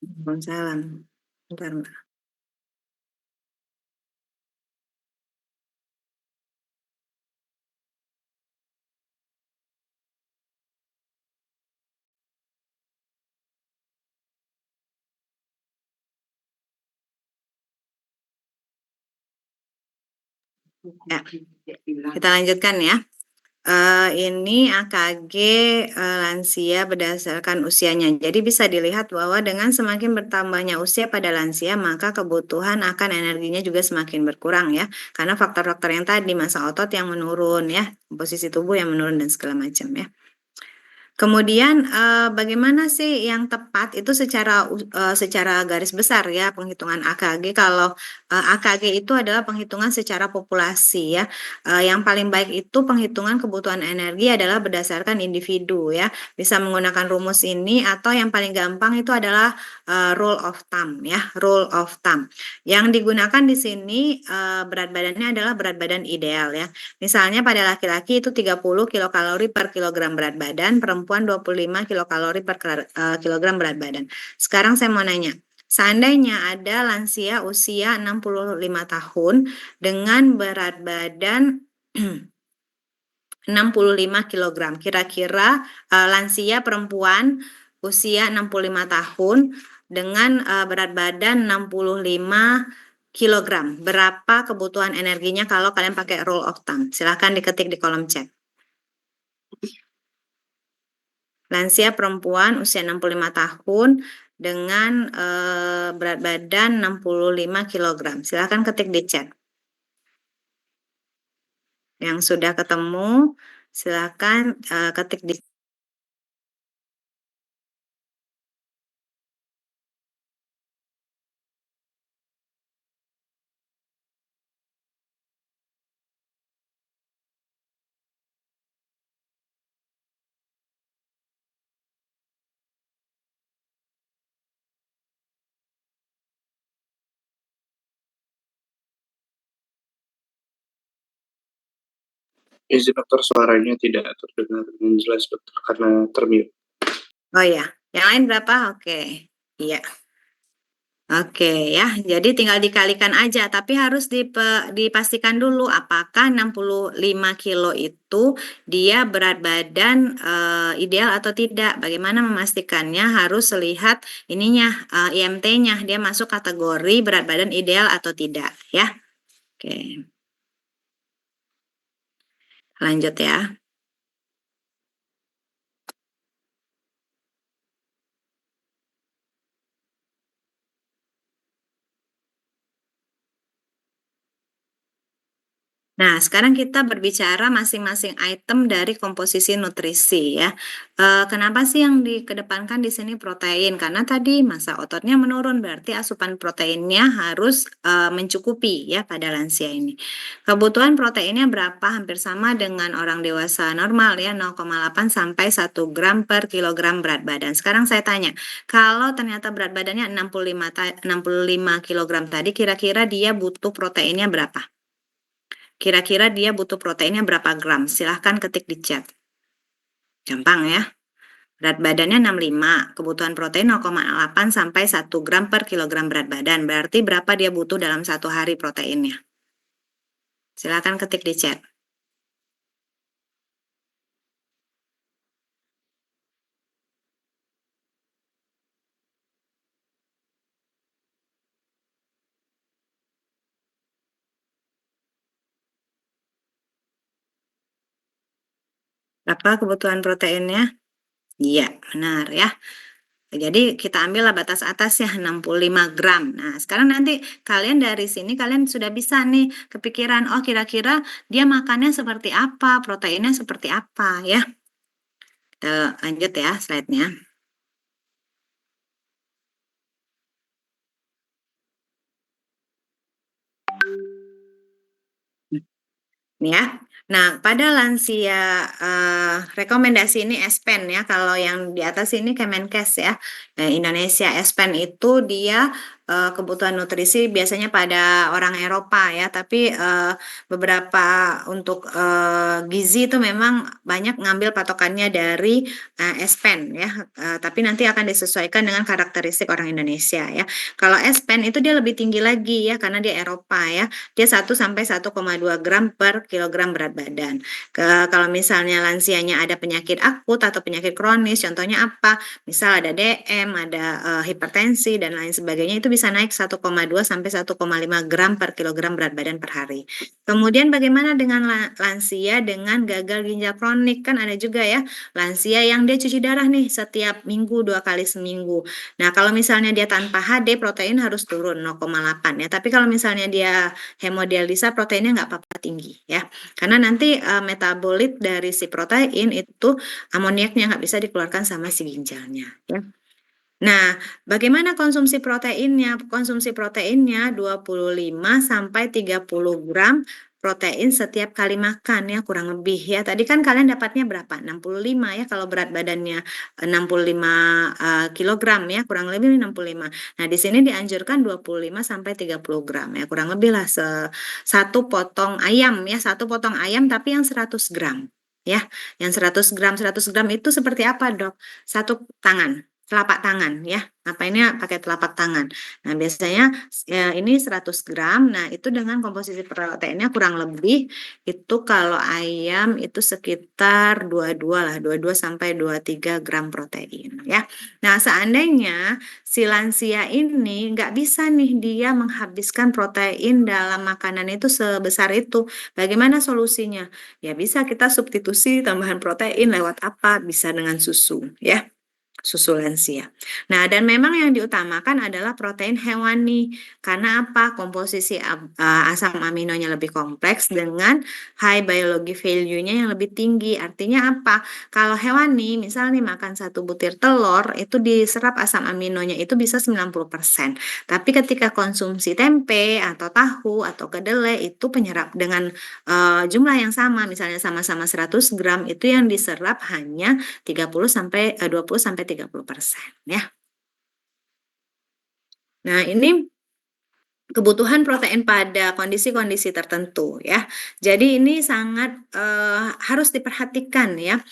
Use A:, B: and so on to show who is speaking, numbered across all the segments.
A: Waalaikumsalam. Bentar, Mbak. Ya, kita lanjutkan ya. Ini AKG lansia berdasarkan usianya. Jadi bisa dilihat bahwa dengan semakin bertambahnya usia pada lansia, maka kebutuhan akan energinya juga semakin berkurang ya. Karena faktor-faktor yang tadi, massa otot yang menurun ya, komposisi tubuh yang menurun dan segala macam ya. Kemudian bagaimana sih yang tepat itu secara garis besar ya penghitungan AKG. Kalau AKG itu adalah penghitungan secara populasi ya. Yang paling baik itu penghitungan kebutuhan energi adalah berdasarkan individu ya. Bisa menggunakan rumus ini atau yang paling gampang itu adalah rule of thumb ya, rule of thumb. Yang digunakan di sini berat badannya adalah berat badan ideal ya. Misalnya pada laki-laki itu 30 kilokalori per kilogram berat badan, perempuan 25 kilokalori per kilogram berat badan. Sekarang saya mau nanya, seandainya ada lansia usia 65 tahun dengan berat badan 65 kilogram, kira-kira lansia perempuan usia 65 tahun dengan berat badan 65 kilogram. Berapa kebutuhan energinya kalau kalian pakai rule of thumb? Silahkan diketik di kolom chat. Lansia perempuan usia 65 tahun dengan berat badan 65 kilogram. Silahkan ketik di chat. Yang sudah ketemu, silahkan ketik di
B: Izin dokter, suaranya tidak terdengar dengan jelas dokter karena termute.
A: Oh ya, yang lain berapa? Oke, iya. Oke ya, jadi tinggal dikalikan aja, tapi harus dipastikan dulu apakah 65 kilo itu dia berat badan ideal atau tidak. Bagaimana memastikannya? Harus lihat ininya IMT-nya, dia masuk kategori berat badan ideal atau tidak ya. Oke, lanjut ya. Nah, sekarang kita berbicara masing-masing item dari komposisi nutrisi ya. Kenapa sih yang dikedepankan di sini protein? Karena tadi massa ototnya menurun, berarti asupan proteinnya harus mencukupi ya pada lansia ini. Kebutuhan proteinnya berapa? Hampir sama dengan orang dewasa normal ya, 0,8 sampai 1 gram per kilogram berat badan. Sekarang saya tanya, kalau ternyata berat badannya 65 kilogram tadi, kira-kira dia butuh proteinnya berapa? Kira-kira dia butuh proteinnya berapa gram? Silahkan ketik di chat. Gampang ya. Berat badannya 65, kebutuhan protein 0,8 sampai 1 gram per kilogram berat badan. Berarti berapa dia butuh dalam satu hari proteinnya? Silahkan ketik di chat. Berapa kebutuhan proteinnya? Iya, benar ya. Jadi kita ambillah batas atasnya 65 gram. Nah, sekarang nanti kalian dari sini kalian sudah bisa nih kepikiran, oh kira-kira dia makannya seperti apa, proteinnya seperti apa ya. Kita lanjut ya slide-nya. Nih ya. Nah, pada lansia rekomendasi ini SPEN ya. Kalau yang di atas ini Kemenkes ya. Indonesia SPEN itu dia kebutuhan nutrisi biasanya pada orang Eropa ya, tapi beberapa untuk gizi itu memang banyak ngambil patokannya dari S-Pen ya, tapi nanti akan disesuaikan dengan karakteristik orang Indonesia ya. Kalau S-Pen itu dia lebih tinggi lagi ya, karena dia Eropa ya, dia 1 sampai 1,2 gram per kilogram berat badan. Kalau misalnya lansianya ada penyakit akut atau penyakit kronis, contohnya apa? Misal ada DM, ada hipertensi dan lain sebagainya, itu bisa naik 1,2 sampai 1,5 gram per kilogram berat badan per hari. Kemudian bagaimana dengan lansia dengan gagal ginjal kronik? Kan ada juga ya lansia yang dia cuci darah nih setiap minggu 2 kali seminggu. Nah, kalau misalnya dia tanpa HD, protein harus turun 0,8 ya. Tapi kalau misalnya dia hemodialisa, proteinnya nggak apa-apa tinggi ya. Karena nanti metabolit dari si protein itu amoniaknya nggak bisa dikeluarkan sama si ginjalnya ya. Nah, bagaimana konsumsi proteinnya? Konsumsi proteinnya 25 sampai 30 gram protein setiap kali makan ya, kurang lebih ya. Tadi kan kalian dapatnya berapa? 65 ya kalau berat badannya 65 kilogram ya, kurang lebih 65. Nah, di sini dianjurkan 25 sampai 30 gram ya, kurang lebih lah satu potong ayam ya, satu potong ayam tapi yang 100 gram ya. Yang 100 gram itu seperti apa, Dok? Satu tangan. Telapak tangan ya, ngapainnya pakai telapak tangan. Nah, biasanya ini 100 gram, nah itu dengan komposisi proteinnya kurang lebih itu kalau ayam itu sekitar 22 lah, 22 sampai 23 gram protein ya. Nah, seandainya si lansia ini nggak bisa nih dia menghabiskan protein dalam makanan itu sebesar itu, bagaimana solusinya? Ya bisa kita substitusi tambahan protein lewat apa? Bisa dengan susu ya, susu lansia. Nah, dan memang yang diutamakan adalah protein hewani. Karena apa? Komposisi asam aminonya lebih kompleks dengan high biology value-nya yang lebih tinggi. Artinya apa? Kalau hewani, misal nih makan 1 butir telur, itu diserap asam aminonya itu bisa 90%. Tapi ketika konsumsi tempe atau tahu atau kedelai itu penyerap dengan jumlah yang sama, misalnya sama-sama 100 gram, itu yang diserap hanya 20 sampai 30% ya. Nah, ini kebutuhan protein pada kondisi-kondisi tertentu ya. Jadi ini sangat harus diperhatikan ya.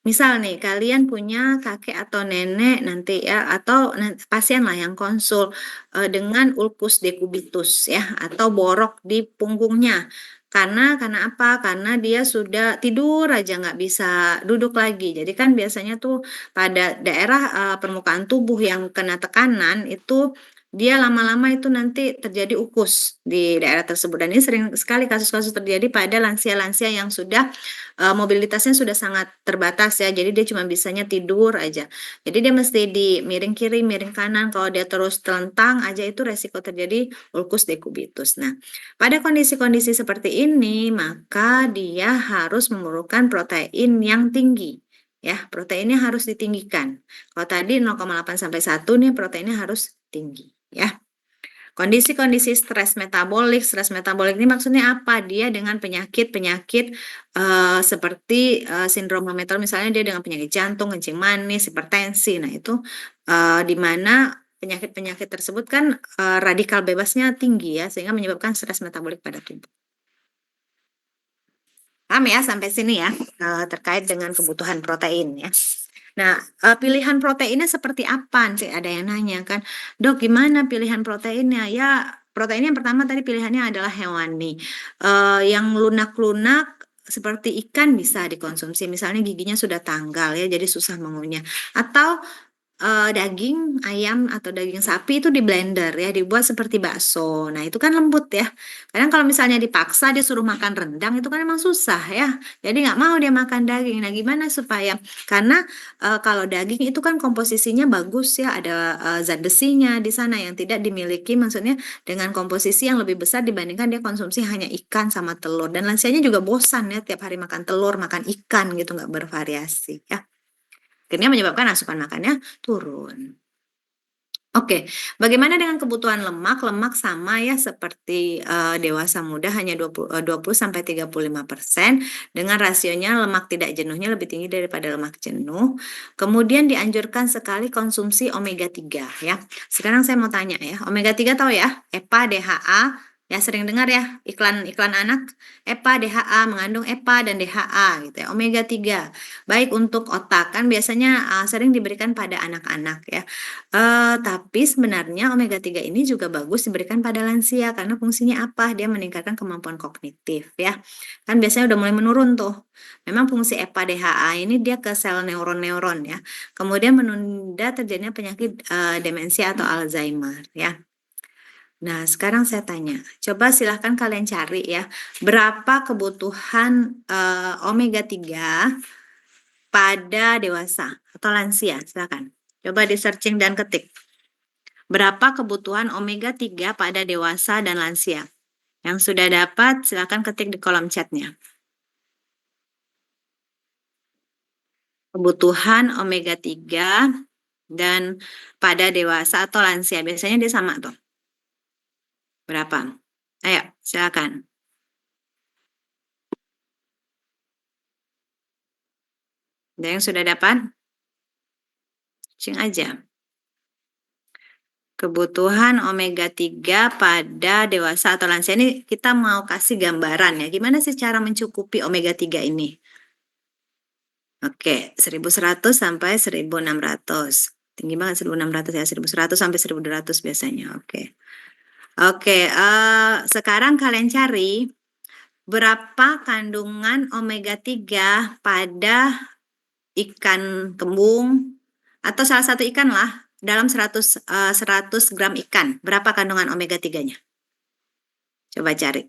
A: Misal nih, kalian punya kakek atau nenek nanti ya, atau pasien lah yang konsul dengan ulcus decubitus ya, atau borok di punggungnya. Karena apa? Karena dia sudah tidur aja nggak bisa duduk lagi. Jadi kan biasanya tuh pada daerah permukaan tubuh yang kena tekanan itu dia lama-lama itu nanti terjadi ukus di daerah tersebut. Dan ini sering sekali kasus-kasus terjadi pada lansia-lansia yang sudah mobilitasnya sudah sangat terbatas ya, jadi dia cuma bisanya tidur aja. Jadi dia mesti di miring kiri, miring kanan. Kalau dia terus telentang aja itu resiko terjadi ulcus decubitus. Nah, pada kondisi-kondisi seperti ini maka dia harus memerlukan protein yang tinggi. Ya, proteinnya harus ditinggikan. Kalau tadi 0,8 sampai 1 nih proteinnya harus tinggi ya. Kondisi-kondisi stres metabolik ini maksudnya apa? Dia dengan penyakit-penyakit seperti sindrom Hametol, misalnya dia dengan penyakit jantung, kencing manis, hipertensi. Nah, itu di mana penyakit-penyakit tersebut kan radikal bebasnya tinggi ya, sehingga menyebabkan stres metabolik pada tubuh. Paham ya sampai sini ya, terkait dengan kebutuhan protein ya. Nah, pilihan proteinnya seperti apa sih? Ada yang nanya kan, Dok, gimana pilihan proteinnya? Ya, protein yang pertama tadi pilihannya adalah hewani. Yang lunak-lunak seperti ikan bisa dikonsumsi, misalnya giginya sudah tanggal ya, jadi susah mengunyah. Atau daging ayam atau daging sapi itu di blender ya, dibuat seperti bakso. Nah, itu kan lembut ya. Kadang kalau misalnya dipaksa disuruh makan rendang itu kan emang susah ya. Jadi nggak mau dia makan daging. Nah, gimana supaya karena kalau daging itu kan komposisinya bagus ya, ada zat besinya di sana yang tidak dimiliki, maksudnya dengan komposisi yang lebih besar dibandingkan dia konsumsi hanya ikan sama telur. Dan lansianya juga bosan ya tiap hari makan telur, makan ikan gitu, nggak bervariasi ya. Akhirnya menyebabkan asupan makannya turun. Oke, bagaimana dengan kebutuhan lemak? Lemak sama ya seperti dewasa muda hanya 20-35% dengan rasionya lemak tidak jenuhnya lebih tinggi daripada lemak jenuh. Kemudian dianjurkan sekali konsumsi omega 3 ya. Sekarang saya mau tanya ya, omega 3 tahu ya? EPA, DHA, ya sering dengar ya iklan-iklan anak, EPA, DHA mengandung EPA dan DHA gitu ya. Omega 3 baik untuk otak kan biasanya sering diberikan pada anak-anak ya. Tapi sebenarnya omega 3 ini juga bagus diberikan pada lansia karena fungsinya apa? Dia meningkatkan kemampuan kognitif ya. Kan biasanya udah mulai menurun tuh. Memang fungsi EPA DHA ini dia ke sel neuron-neuron ya. Kemudian menunda terjadinya penyakit demensia atau Alzheimer ya. Nah, sekarang saya tanya, coba silahkan kalian cari ya, berapa kebutuhan omega 3 pada dewasa atau lansia? Silakan. Coba di searching dan ketik. Berapa kebutuhan omega 3 pada dewasa dan lansia? Yang sudah dapat, silakan ketik di kolom chatnya. Kebutuhan omega 3 dan pada dewasa atau lansia. Biasanya dia sama tuh. Berapa? Ayo, silakan. Ada yang sudah dapat? Cing aja. Kebutuhan omega 3 pada dewasa atau lansia ini kita mau kasih gambaran ya. Gimana sih cara mencukupi omega 3 ini? Oke, 1100 sampai 1600. Tinggi banget 1600 ya, 1100 sampai 1200 biasanya. Oke. Oke, sekarang kalian cari berapa kandungan omega 3 pada ikan kembung atau salah satu ikan lah dalam 100 gram ikan. Berapa kandungan omega 3-nya? Coba cari.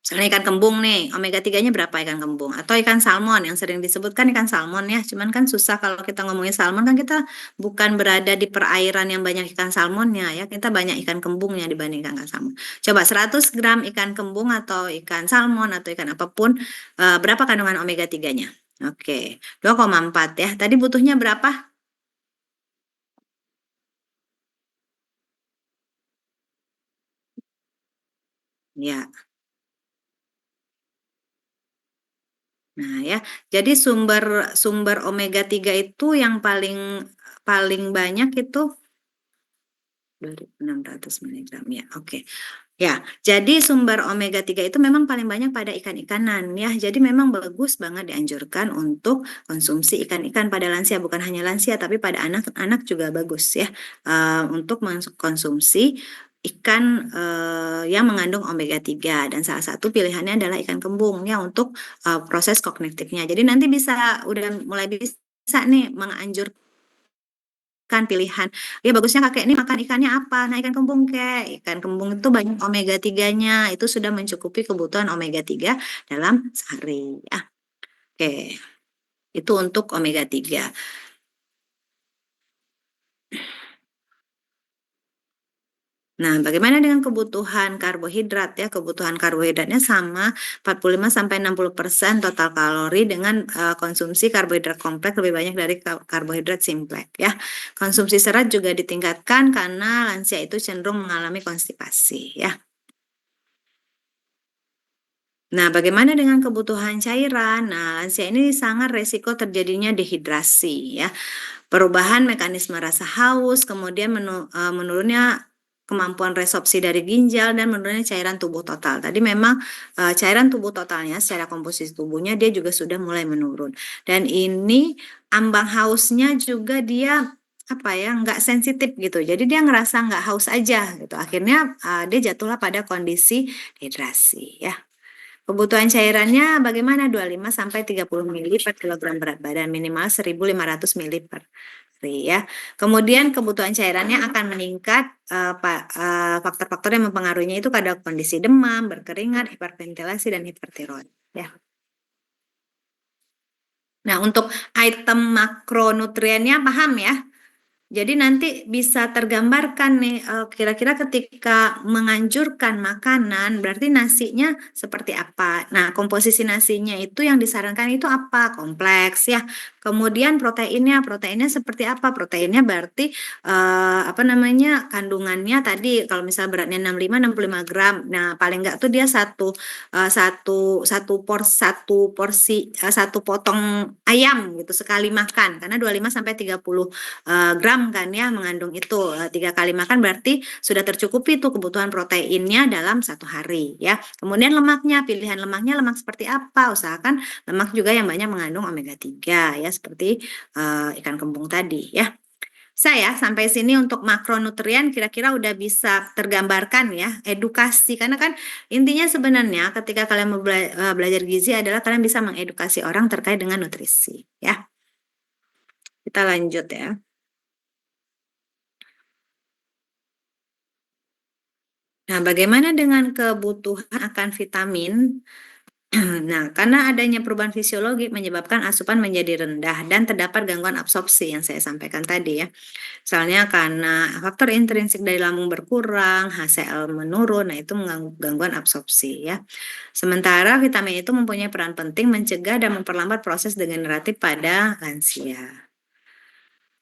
A: Misalnya ikan kembung nih, omega 3-nya berapa ikan kembung? Atau ikan salmon yang sering disebutkan ikan salmon ya. Cuman kan susah kalau kita ngomongin salmon kan kita bukan berada di perairan yang banyak ikan salmonnya ya. Kita banyak ikan kembungnya dibandingkan ikan salmon. Coba 100 gram ikan kembung atau ikan salmon atau ikan apapun, berapa kandungan omega 3-nya? Oke, 2,4 ya. Tadi butuhnya berapa? Ya. Nah, ya. Jadi sumber omega 3 itu yang paling paling banyak itu 2600 mg ya. Oke. Ya, jadi sumber omega 3 itu memang paling banyak pada ikan-ikanan ya. Jadi memang bagus banget dianjurkan untuk konsumsi ikan-ikan pada lansia, bukan hanya lansia tapi pada anak-anak juga bagus ya. Untuk mengkonsumsi ikan yang mengandung omega 3 dan salah satu pilihannya adalah ikan kembung ya untuk proses kognitifnya. Jadi nanti udah mulai bisa nih menganjurkan pilihan. Ya bagusnya kakek ini makan ikannya apa? Nah ikan kembung kek. Ikan kembung itu banyak omega 3-nya. Itu sudah mencukupi kebutuhan omega 3 dalam sehari. Oke. Itu untuk omega 3. Nah, bagaimana dengan kebutuhan karbohidrat ya? Kebutuhan karbohidratnya sama 45-60% total kalori dengan konsumsi karbohidrat kompleks lebih banyak dari karbohidrat simpleks ya. Konsumsi serat juga ditingkatkan karena lansia itu cenderung mengalami konstipasi ya. Nah, bagaimana dengan kebutuhan cairan? Nah, lansia ini sangat resiko terjadinya dehidrasi ya. Perubahan mekanisme rasa haus, kemudian menurunnya kemampuan resorpsi dari ginjal dan menurunnya cairan tubuh total. Tadi memang cairan tubuh totalnya secara komposisi tubuhnya dia juga sudah mulai menurun. Dan ini ambang hausnya juga dia apa ya nggak sensitif gitu. Jadi dia ngerasa nggak haus aja gitu. Akhirnya dia jatuhlah pada kondisi dehidrasi ya. Kebutuhan cairannya bagaimana? 25 sampai 30 ml per kilogram berat badan, minimal 1.500 ml per hari ya. Kemudian kebutuhan cairannya akan meningkat faktor-faktor yang mempengaruhinya itu pada kondisi demam, berkeringat, hiperventilasi dan hipertiroid ya. Nah, untuk item makronutriennya paham ya? Jadi nanti bisa tergambarkan nih, kira-kira ketika menganjurkan makanan, berarti nasinya seperti apa. Nah, komposisi nasinya itu yang disarankan itu apa? Kompleks ya. Kemudian proteinnya seperti apa? Proteinnya berarti apa namanya? Kandungannya tadi kalau misal beratnya 65 gram. Nah, paling enggak tuh dia satu porsi satu potong ayam gitu sekali makan karena 25 sampai 30 gram kan ya mengandung itu 3 kali makan berarti sudah tercukupi tuh kebutuhan proteinnya dalam satu hari ya. Kemudian lemaknya, pilihan lemaknya lemak seperti apa? Usahakan lemak juga yang banyak mengandung omega 3 ya seperti ikan kembung tadi ya. Saya sampai sini untuk makronutrien kira-kira udah bisa tergambarkan ya edukasi karena kan intinya sebenarnya ketika kalian mau belajar gizi adalah kalian bisa mengedukasi orang terkait dengan nutrisi ya. Kita lanjut ya. Nah, bagaimana dengan kebutuhan akan vitamin? Nah, karena adanya perubahan fisiologi menyebabkan asupan menjadi rendah dan terdapat gangguan absorpsi yang saya sampaikan tadi ya. Misalnya karena faktor intrinsik dari lambung berkurang, HCl menurun, nah itu mengganggu gangguan absorpsi ya. Sementara vitamin itu mempunyai peran penting mencegah dan memperlambat proses degeneratif pada lansia.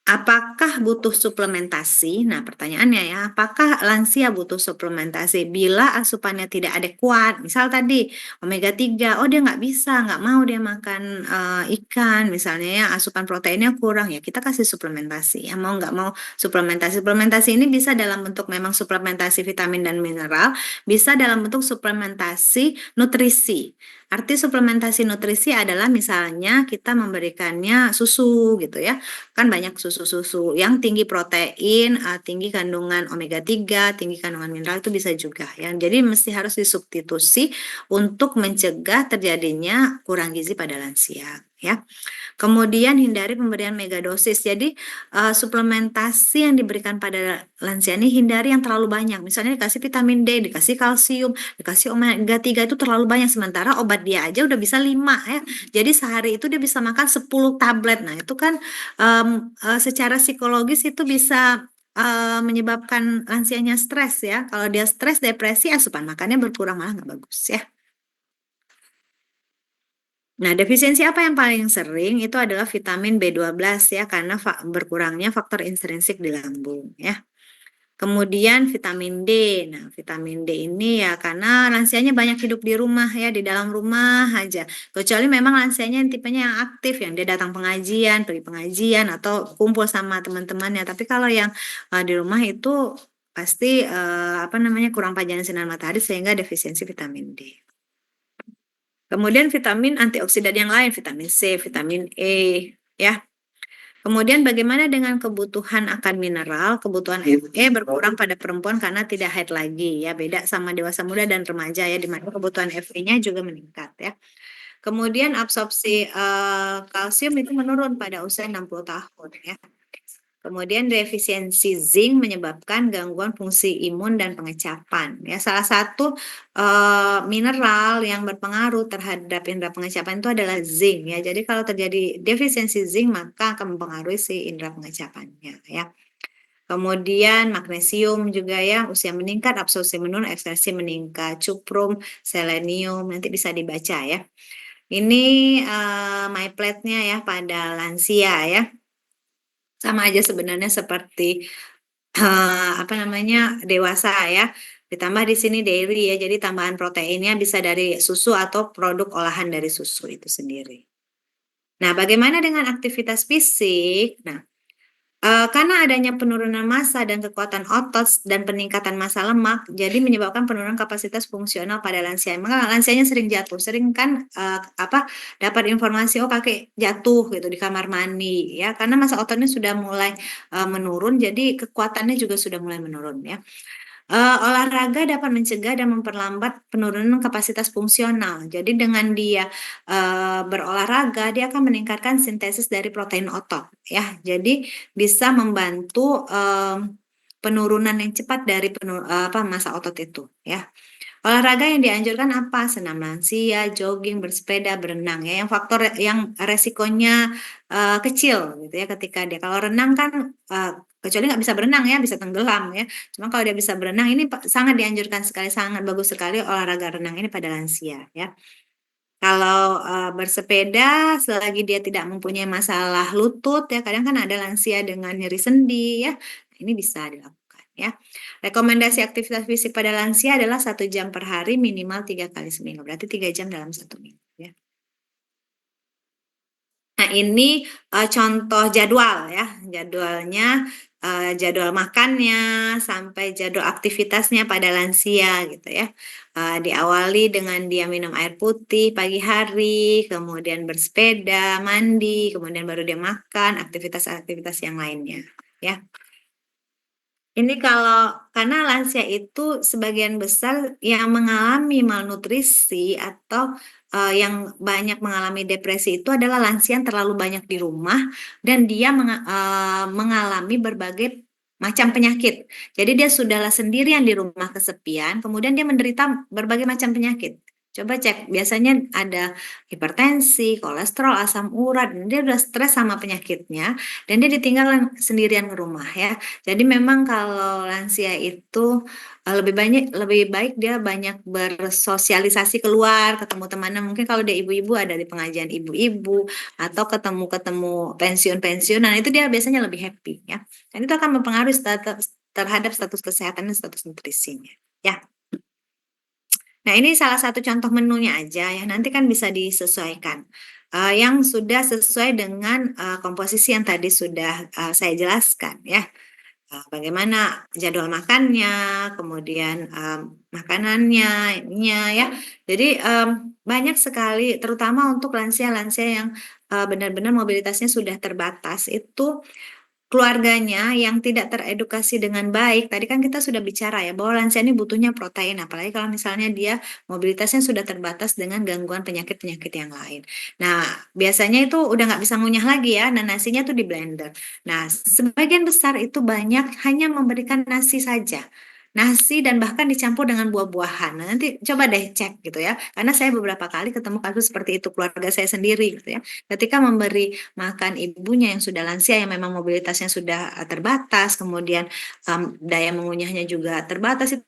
A: Apakah butuh suplementasi? Nah, pertanyaannya ya, apakah lansia butuh suplementasi bila asupannya tidak adekuat? Misal tadi omega 3, oh dia nggak bisa, nggak mau dia makan ikan, misalnya ya asupan proteinnya kurang, ya kita kasih suplementasi. Ya mau nggak mau suplementasi. Suplementasi ini bisa dalam bentuk memang suplementasi vitamin dan mineral, bisa dalam bentuk suplementasi nutrisi. Arti suplementasi nutrisi adalah misalnya kita memberikannya susu gitu ya. Kan banyak susu-susu yang tinggi protein, tinggi kandungan omega 3, tinggi kandungan mineral itu bisa juga ya. Jadi mesti harus disubstitusi untuk mencegah terjadinya kurang gizi pada lansia ya. Kemudian hindari pemberian megadosis. Jadi suplementasi yang diberikan pada lansia ini hindari yang terlalu banyak. Misalnya dikasih vitamin D, dikasih kalsium, dikasih omega 3 itu terlalu banyak. Sementara obat dia aja udah bisa 5 ya. Jadi sehari itu dia bisa makan 10 tablet. Nah itu kan secara psikologis itu bisa menyebabkan lansianya stres ya. Kalau dia stres, depresi, asupan makannya berkurang malah nggak bagus ya. Nah, defisiensi apa yang paling sering itu adalah vitamin B12 ya karena berkurangnya faktor intrinsik di lambung ya. Kemudian vitamin D. Nah, vitamin D ini ya karena lansianya banyak hidup di rumah ya, di dalam rumah aja. Kecuali memang lansianya yang tipenya yang aktif, yang dia datang pengajian, pergi pengajian atau kumpul sama teman-temannya. Tapi kalau yang di rumah itu pasti apa namanya kurang paparan sinar matahari sehingga defisiensi vitamin D. Kemudian vitamin antioksidan yang lain, vitamin C, vitamin E, ya. Kemudian bagaimana dengan kebutuhan akan mineral? Kebutuhan Fe berkurang pada perempuan karena tidak haid lagi, ya. Beda sama dewasa muda dan remaja, ya, di mana kebutuhan Fe-nya juga meningkat, ya. Kemudian absorpsi kalsium itu menurun pada usia 60 tahun, ya. Kemudian defisiensi zinc menyebabkan gangguan fungsi imun dan pengecapan. Ya, salah satu mineral yang berpengaruh terhadap indera pengecapan itu adalah zinc ya. Jadi kalau terjadi defisiensi zinc maka akan mempengaruhi si indera pengecapannya ya. Kemudian magnesium juga ya, usia meningkat, absorpsi menurun, ekspresi meningkat, cuprum, selenium, nanti bisa dibaca ya. Ini my plate-nya ya pada lansia ya. Sama aja sebenarnya seperti apa namanya dewasa ya. Ditambah di sini dairy ya. Jadi tambahan proteinnya bisa dari susu atau produk olahan dari susu itu sendiri. Nah, bagaimana dengan aktivitas fisik? Nah, karena adanya penurunan massa dan kekuatan otot dan peningkatan massa lemak, jadi menyebabkan penurunan kapasitas fungsional pada lansia. Maka lansianya sering jatuh, sering kan dapat informasi oh kakek jatuh gitu di kamar mandi ya, karena massa ototnya sudah mulai menurun, jadi kekuatannya juga sudah mulai menurun ya. Olahraga dapat mencegah dan memperlambat penurunan kapasitas fungsional. Jadi dengan dia berolahraga, dia akan meningkatkan sintesis dari protein otot, ya. Jadi bisa membantu penurunan yang cepat dari massa otot itu, ya. Olahraga yang dianjurkan apa? Senam lansia, jogging, bersepeda, berenang, ya. Yang faktor yang resikonya kecil, gitu ya. Ketika dia kalau renang kan kecuali nggak bisa berenang ya, bisa tenggelam ya. Cuma kalau dia bisa berenang ini sangat dianjurkan sekali, sangat bagus sekali olahraga renang ini pada lansia ya. Kalau bersepeda selagi dia tidak mempunyai masalah lutut ya, kadang kan ada lansia dengan nyeri sendi ya, ini bisa dilakukan ya. Rekomendasi aktivitas fisik pada lansia adalah 1 jam per hari minimal 3 kali seminggu, berarti 3 jam dalam 1 minggu ya. Nah ini contoh jadwal ya, jadwalnya jadwal makannya sampai jadwal aktivitasnya pada lansia gitu ya. Diawali dengan dia minum air putih pagi hari, kemudian bersepeda, mandi, kemudian baru dia makan, aktivitas-aktivitas yang lainnya ya. Ini karena lansia itu sebagian besar yang mengalami malnutrisi atau yang banyak mengalami depresi itu adalah lansia yang terlalu banyak di rumah dan dia mengalami berbagai macam penyakit. Jadi dia sudahlah sendirian di rumah kesepian, kemudian dia menderita berbagai macam penyakit. Coba cek, biasanya ada hipertensi, kolesterol, asam urat, dan dia udah stres sama penyakitnya, dan dia ditinggal sendirian ke rumah ya. Jadi memang kalau lansia itu lebih baik dia banyak bersosialisasi keluar, ketemu temannya. Mungkin kalau dia ibu-ibu ada di pengajian ibu-ibu atau ketemu pensiun-pensiunan itu dia biasanya lebih happy ya. Dan itu akan mempengaruhi terhadap status kesehatan dan status nutrisinya ya. Nah, ini salah satu contoh menunya aja ya. Nanti kan bisa disesuaikan. Yang sudah sesuai dengan komposisi yang tadi sudah saya jelaskan ya. Bagaimana jadwal makannya, kemudian makanannya, ininya ya. Jadi banyak sekali, terutama untuk lansia-lansia yang benar-benar mobilitasnya sudah terbatas, itu keluarganya yang tidak teredukasi dengan baik. Tadi kan kita sudah bicara ya bahwa lansia ini butuhnya protein, apalagi kalau misalnya dia mobilitasnya sudah terbatas dengan gangguan penyakit-penyakit yang lain. Nah, biasanya itu udah nggak bisa ngunyah lagi ya, dan nasinya tuh di blender. Nah, sebagian besar itu banyak hanya memberikan nasi saja. Nasi dan bahkan dicampur dengan buah-buahan. Nah, nanti coba deh cek gitu ya. Karena saya beberapa kali ketemu kasus seperti itu keluarga saya sendiri gitu ya. Ketika memberi makan ibunya yang sudah lansia yang memang mobilitasnya sudah terbatas, kemudian daya mengunyahnya juga terbatas, itu